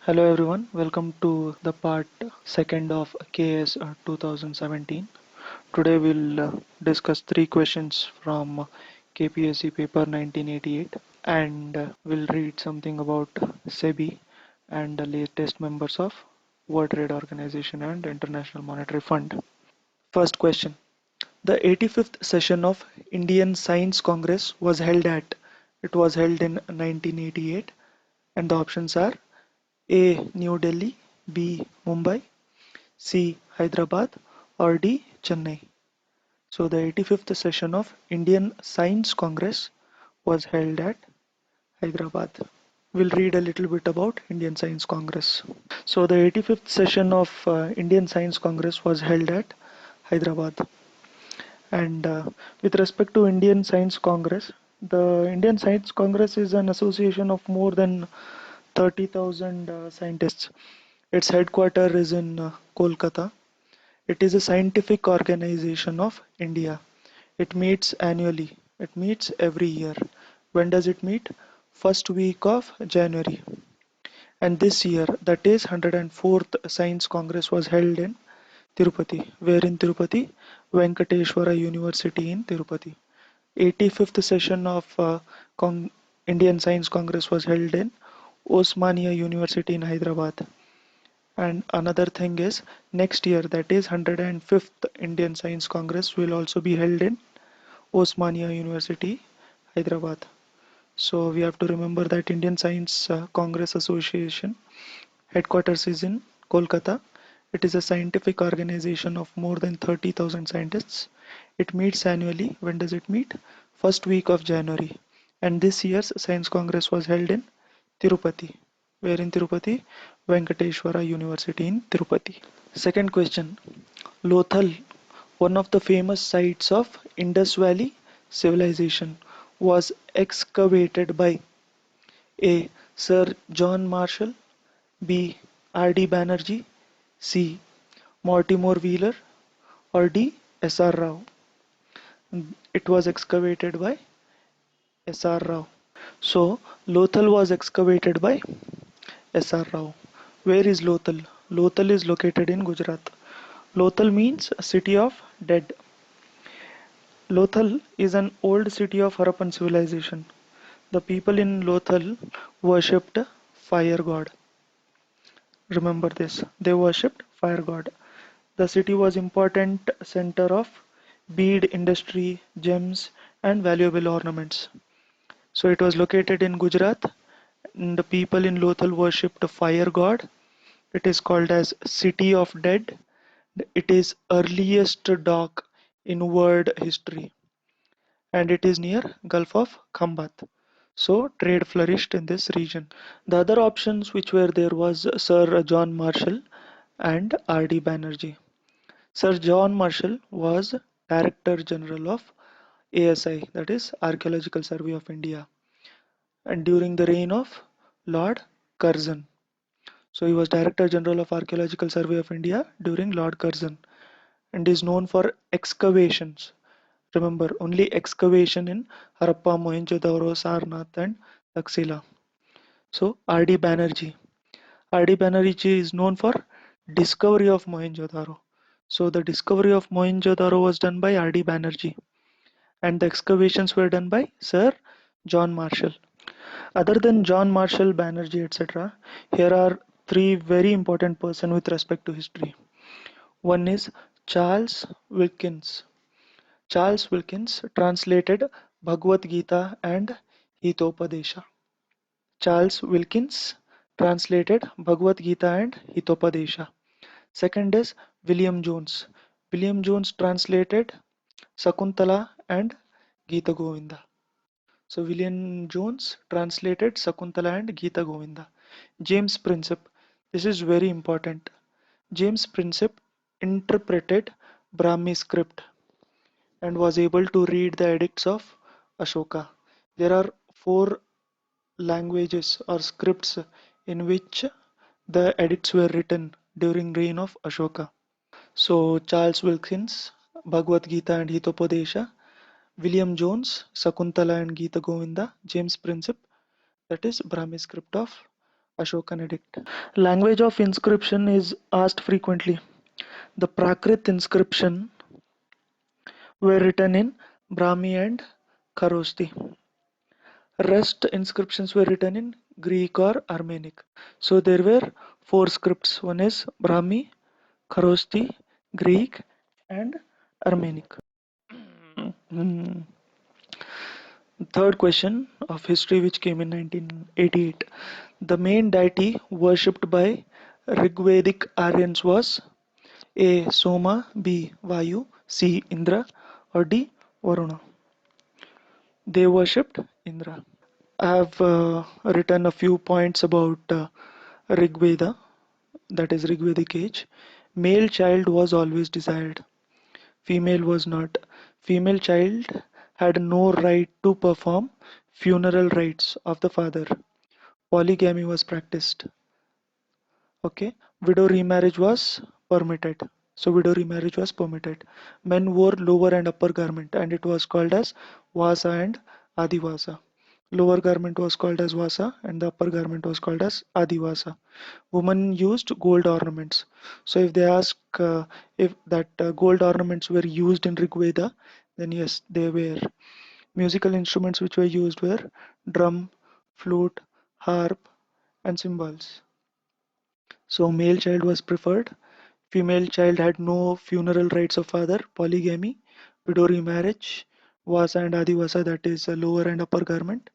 Hello everyone, welcome to the part second of KS 2017. Today we'll discuss three questions from KPSC paper 1988 and we'll read something about SEBI and the latest members of World Trade Organization and International Monetary Fund. First question. The 85th session of Indian Science Congress was held at. It was held in 1988 and the options are A. New Delhi, B. Mumbai, C. Hyderabad, or D. Chennai. So the 85th session of Indian Science Congress was held at Hyderabad. We'll read a little bit about Indian Science Congress. So the 85th session of Indian Science Congress was held at Hyderabad. And with respect to Indian Science Congress, the Indian Science Congress is an association of more than 30,000 scientists. Its headquarters is in Kolkata. It is a scientific organization of India. It meets annually. It meets every year. When does it meet? First week of January. And this year, that is 104th Science Congress was held in Tirupati. Where in Tirupati? Venkateshwara University in Tirupati. 85th session of Indian Science Congress was held in Osmania University in Hyderabad. And another thing is next year, that is 105th Indian Science Congress will also be held in Osmania University, Hyderabad. So we have to remember that Indian Science Congress Association headquarters is in Kolkata. It is a scientific organization of more than 30,000 scientists. It meets annually. When does it meet? First week of January. And this year's Science Congress was held in Tirupati. Where in Tirupati? Venkateshwara University in Tirupati. Second question. Lothal, one of the famous sites of Indus Valley civilization, was excavated by A. Sir John Marshall, B. R.D. Banerjee, C. Mortimer Wheeler, or D. S.R. Rao. It was excavated by S.R. Rao. So, Lothal was excavated by S.R. Rao. Where is Lothal? Lothal is located in Gujarat. Lothal means city of dead. Lothal is an old city of Harappan civilization. The people in Lothal worshipped fire god. Remember this. They worshipped fire god. The city was important center of bead industry, gems and valuable ornaments. So it was located in Gujarat. And the people in Lothal worshipped the fire god. It is called as City of Dead. It is earliest dock in world history and it is near Gulf of Khambat. So trade flourished in this region. The other options which were there was Sir John Marshall and R.D. Banerjee. Sir John Marshall was Director General of ASI, that is Archaeological Survey of India, and during the reign of Lord Curzon. So he was Director General of Archaeological Survey of India during Lord Curzon and is known for excavations. Remember, only excavation in Harappa, Mohenjo-daro, Sarnath and Taxila. So R.D. Banerjee. R.D. Banerjee is known for discovery of Mohenjo-daro. So the discovery of Mohenjo-daro was done by R.D. Banerjee and the excavations were done by Sir John Marshall. Other than John Marshall, Banerjee, etc., here are three very important persons with respect to history. One is Charles Wilkins. Charles Wilkins translated Bhagavad Gita and Hitopadesha. Charles Wilkins translated Bhagavad Gita and Hitopadesha. Second is William Jones. William Jones translated Sakuntala and Gita Govinda. So William Jones translated Sakuntala and Gita Govinda. James Princip. This is very important. James Princip interpreted Brahmi script and was able to read the edicts of Ashoka. There are four languages or scripts in which the edicts were written during reign of Ashoka. So Charles Wilkins, Bhagavad Gita and Hitopadesha, William Jones, Sakuntala and Gita Govinda, James Princip, that is Brahmi script of Ashokan edict. Language of inscription is asked frequently. The Prakrit inscription were written in Brahmi and Kharoshthi. Rest inscriptions were written in Greek or Armenic. So there were four scripts. One is Brahmi, Kharoshthi, Greek, and Armenic. Hmm. Third question of history, which came in 1988. The main deity worshipped by Rigvedic Aryans was A. Soma, B. Vayu, C. Indra, or D. Varuna. They worshipped Indra. I have written a few points about Rigveda, that is Rigvedic age. Male child was always desired, female was not. Female child had no right to perform funeral rites of the father. Polygamy was practiced. Okay, widow remarriage was permitted. So widow remarriage was permitted. Men wore lower and upper garment, and it was called as Vasa and Adivasa. Lower garment was called as Vasa, and the upper garment was called as Adivasa. Women used gold ornaments. So if they ask if that gold ornaments were used in Rig Veda, then yes, they were. Musical instruments which were used were drum, flute, harp, and cymbals. So male child was preferred. Female child had no funeral rites of father. Polygamy, widow remarriage, Vasa and Adivasa, that is a lower and upper garment.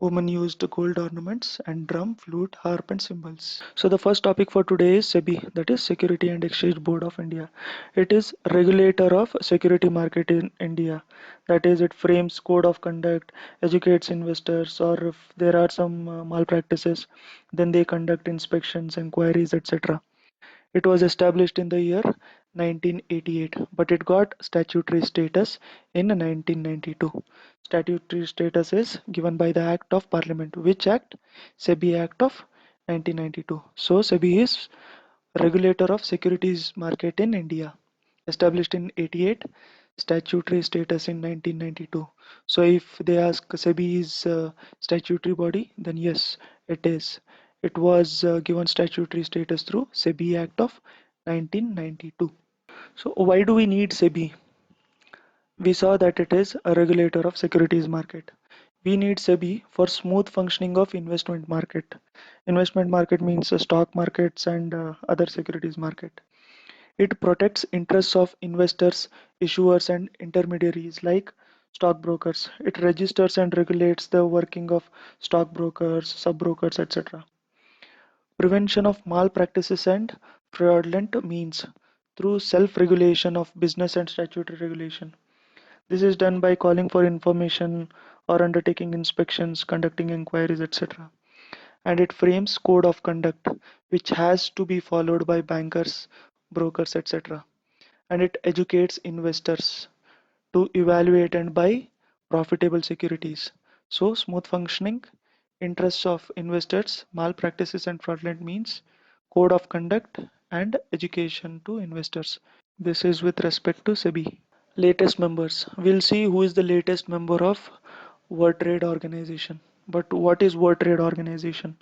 Women used gold ornaments and drum, flute, harp, and cymbals. So the first topic for today is SEBI, that is Security and Exchange Board of India. It is regulator of security market in India. That is, it frames code of conduct, educates investors, or if there are some malpractices, then they conduct inspections, inquiries, etc. It was established in the year 1988, but it got statutory status in 1992. Statutory status is given by the Act of Parliament. Which Act? SEBI Act of 1992. So SEBI is regulator of securities market in India. Established in 88, statutory status in 1992. So if they ask SEBI is statutory body, then yes, it is. It was given statutory status through SEBI Act of 1992. So why do we need SEBI? We saw that it is a regulator of securities market. We need SEBI for smooth functioning of investment market. Investment market means stock markets and other securities market. It protects interests of investors, issuers, and intermediaries like stockbrokers. It registers and regulates the working of stockbrokers, sub-brokers, etc. Prevention of malpractices and fraudulent means through self-regulation of business and statutory regulation. This is done by calling for information or undertaking inspections, conducting inquiries, etc. And it frames code of conduct which has to be followed by bankers, brokers, etc. And it educates investors to evaluate and buy profitable securities. So, smooth functioning, interests of investors, malpractices and fraudulent means, code of conduct, and education to investors. This is with respect to SEBI. Latest members. We'll see who is the latest member of World Trade Organization. But what is World Trade Organization?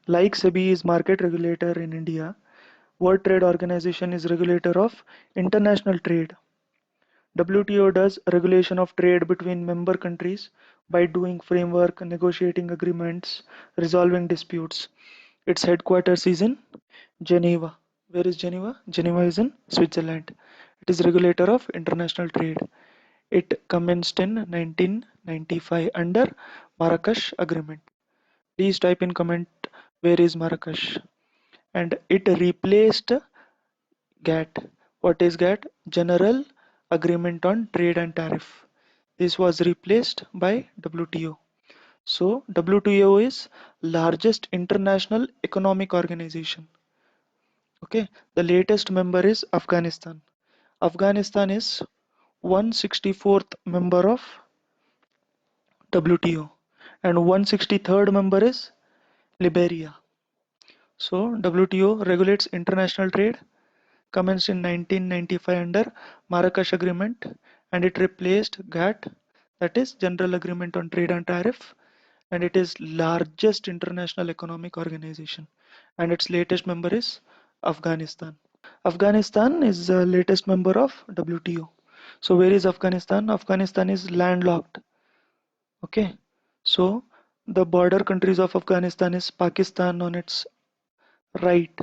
Like SEBI is market regulator in India, World Trade Organization is regulator of international trade. WTO does regulation of trade between member countries by doing framework, negotiating agreements, resolving disputes. Its headquarters is in Geneva. Where is Geneva? Geneva is in Switzerland. It is regulator of international trade. It commenced in 1995 under Marrakesh Agreement. Please type in comment where is Marrakesh. And it replaced GATT. What is GATT? General Agreement on Trade and Tariff. This was replaced by WTO. So WTO is largest international economic organization. Okay, the latest member is Afghanistan. Afghanistan is 164th member of WTO and 163rd member is Liberia. So WTO regulates international trade, commenced in 1995 under Marrakesh Agreement, and it replaced GATT, that is General Agreement on Trade and Tariff. and it is largest international economic organization, and its latest member is Afghanistan. Afghanistan is the latest member of WTO. So where is Afghanistan? Afghanistan is landlocked. Okay. So the border countries of Afghanistan is Pakistan on its right,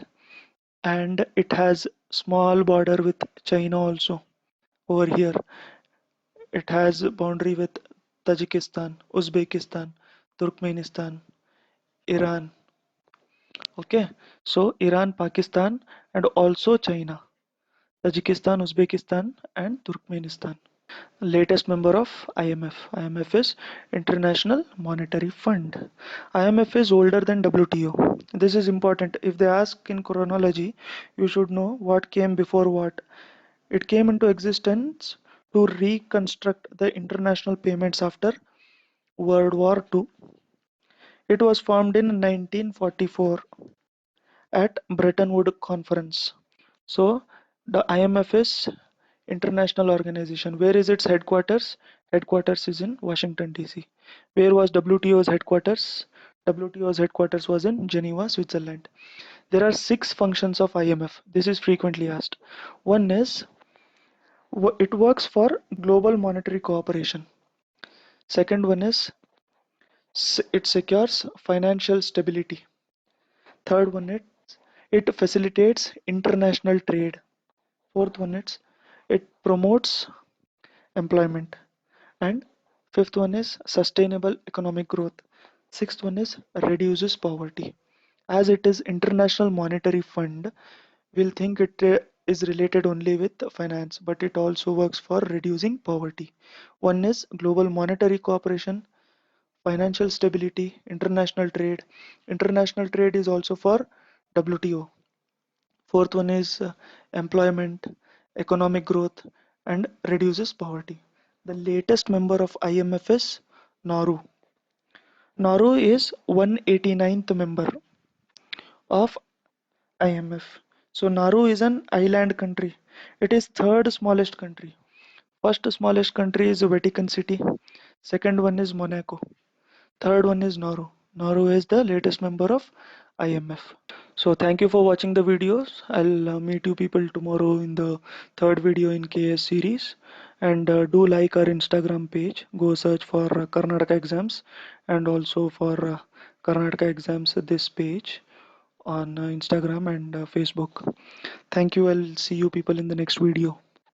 and it has small border with China also over here. It has a boundary with Tajikistan, Uzbekistan, Turkmenistan, Iran. Okay, so Iran, Pakistan, and also China, Tajikistan, Uzbekistan, and Turkmenistan. Latest member of IMF. IMF is International Monetary Fund. IMF is older than WTO. This is important. If they ask in chronology, you should know what came before what. It came into existence to reconstruct the international payments after World War II. It was formed in 1944 at Bretton Woods Conference. So the IMF is international organization. Where is its headquarters? Headquarters is in Washington DC. Where was WTO's headquarters? WTO's headquarters was in Geneva, Switzerland. There are six functions of IMF. This is frequently asked. One is it works for global monetary cooperation. Second one is it secures financial stability. Third one is it facilitates international trade. Fourth one is it promotes employment. And fifth one is sustainable economic growth. Sixth one is reduces poverty. As it is International Monetary Fund, we'll think it is related only with finance, but it also works for reducing poverty. One is global monetary cooperation, financial stability, international trade. International trade is also for WTO. Fourth one is employment, economic growth, and reduces poverty. The latest member of IMF is Nauru. Nauru is 189th member of IMF. So Nauru is an island country. It is third smallest country. First smallest country is Vatican City. Second one is Monaco. Third one is Nauru. Nauru is the latest member of IMF. So thank you for watching the videos. I'll meet you people tomorrow in the third video in KS series. And do like our Instagram page. Go search for Karnataka exams, and also for Karnataka exams this page on Instagram and Facebook. Thank you. I'll see you people in the next video.